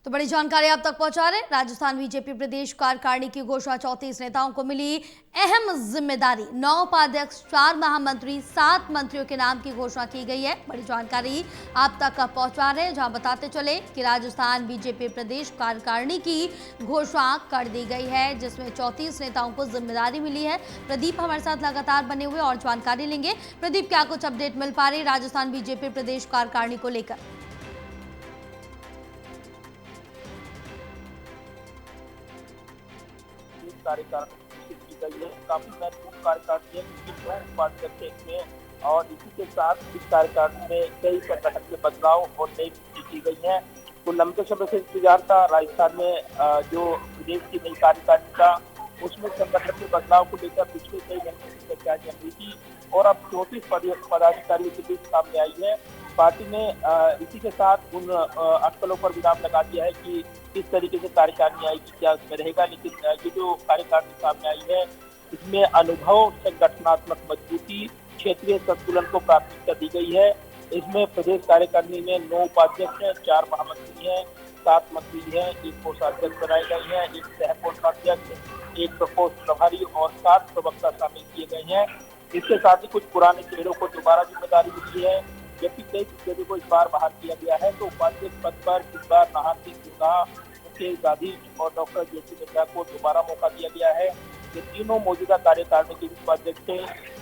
तो बड़ी जानकारी आप तक पहुंचा रहे। राजस्थान बीजेपी प्रदेश कार्यकारिणी की घोषणा 34 नेताओं को मिली अहम जिम्मेदारी। 9 उपाध्यक्ष, 4 महामंत्री, 7 मंत्रियों के नाम की घोषणा की गई है। बड़ी जानकारी आप तक पहुंचा रहे, जहां बताते चले कि राजस्थान बीजेपी प्रदेश कार्यकारिणी की घोषणा कर दी गई है, जिसमें 34 नेताओं को जिम्मेदारी मिली है। प्रदीप हमारे साथ लगातार बने हुए और जानकारी लेंगे। प्रदीप, क्या कुछ अपडेट मिल पा रही राजस्थान बीजेपी प्रदेश कार्यकारिणी को लेकर? कार्यकारिणी की गई है, काफी महत्वपूर्ण कार्यकारिणी है क्योंकि 9 उपाध्यक्ष इसमें और इसी के साथ इस कार्यकारिणी में कई संगठन के बदलाव और नई नीति की गई है। तो लंबे समय से इंतजार था राजस्थान में जो प्रदेश की नई कार्यकारिणी का, उसमें संगठन के बदलाव को लेकर पिछले कई घंटे की चर्चा चल रही थी और अब 34 पदाधिकारियों के बीच सामने आई है। पार्टी ने इसी के साथ उन अटकलों पर विराम लगा दिया है कि किस तरीके से कार्यकारिणी आएगी, क्या उसमें रहेगा। लेकिन ये जो कार्यकारिणी सामने आई है, इसमें अनुभव, संगठनात्मक मजबूती, क्षेत्रीय संतुलन को प्राथमिकता दी गई है। इसमें प्रदेश कार्यकारिणी में 9 उपाध्यक्ष हैं, 4 महामंत्री हैं, 7 मंत्री हैं, 1 कोषाध्यक्ष बनाए गए हैं, 1 सह कोषाध्यक्ष, 1 प्रकोष्ठ प्रभारी और 7 प्रवक्ता शामिल किए गए हैं। इसके साथ ही कुछ पुराने चेहरों को दोबारा जिम्मेदारी मिली है, जबकि कई चेहरों को इस बार बहाल किया गया है। तो उपाध्यक्ष पद पर इस बार नाहरसिंह सिन्हा, मुकेश दाधीच और डॉक्टर जेपी नड्डा को दोबारा मौका दिया गया है। ये तीनों मौजूदा कार्यकारिणी के उपाध्यक्ष थे,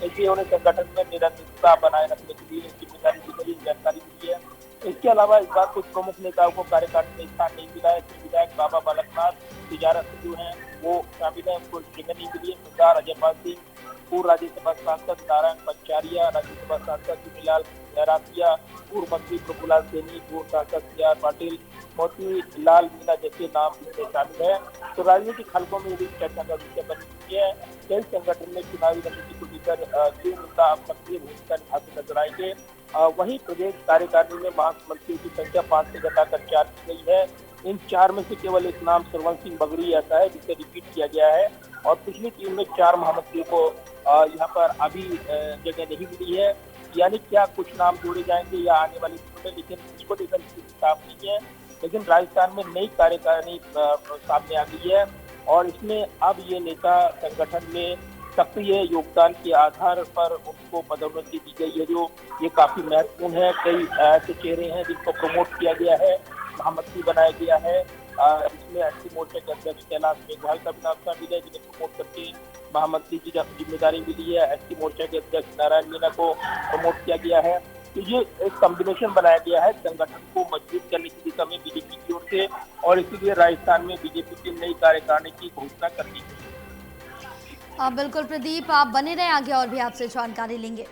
इसलिए उन्हें संगठन में निरंतरता बनाए रखने के लिए जिम्मेदारी दी गई, जानकारी मिली है। इसके अलावा इस बार कुछ प्रमुख नेताओं को कार्यकारिणी में स्थान नहीं मिला है। विधायक बाबा बालकनाथ, तिजारत जो है वो शामिल है, उनको जगह नहीं मिली है। सरदार अजयपाल सिंह, पूर्व राज्यसभा सांसद नारायण पंचारिया, राज्यसभा सांसद चुनीलाल लहरासिया, पूर्व मंत्री प्रभुलाल सैनी, पूर्व सांसद सी.आर. पाटिल, मोती लाल मीणा जैसे नाम इसमें शामिल है। तो राजनीतिक हलकों में भी चर्चा का विषय बन चुकी है। कई संगठन में चुनावी रणनीति को लेकर जो मुद्दा सक्रिय भूमिका निभाते नजर आएंगे। वहीं प्रदेश कार्यकारिणी में महामंत्रियों की संख्या 5 से घटाकर 4 की गई है। इन 4 में से केवल एक नाम सरवण सिंह बगड़ी ऐसा है जिसे रिपीट किया गया है और पिछली टीम में 4 महामंत्रियों को यहाँ पर अभी जगह नहीं मिली है। यानी क्या कुछ नाम जोड़े जाएंगे या आने वाली दिनों में, लेकिन इसको लेकर स्थिति साफ नहीं है। लेकिन राजस्थान में नई कार्यकारिणी सामने आ गई है और इसमें अब ये नेता संगठन में सक्रिय योगदान के आधार पर उनको पदोन्नति दी गई है, जो ये काफी महत्वपूर्ण है। कई ऐसे चेहरे हैं जिनको प्रमोट किया गया है, महामंत्री बनाया गया है। इसमें एसटी मोर्चा के अध्यक्ष कैलाश मेघवाल का भी नाम शामिल है, जिन्हें प्रमोट करके महामंत्री की जिम्मेदारी मिली है। एसटी मोर्चा के अध्यक्ष नारायण मीणा को प्रमोट किया गया है। तो ये एक कॉम्बिनेशन बनाया गया है संगठन को मजबूत करने की दिशा में बीजेपी की ओर से, और इसीलिए राजस्थान में बीजेपी की नई कार्यकारिणी की घोषणा कर दी गई। बिल्कुल प्रदीप, आप बने रहे, आगे और भी आपसे जानकारी लेंगे।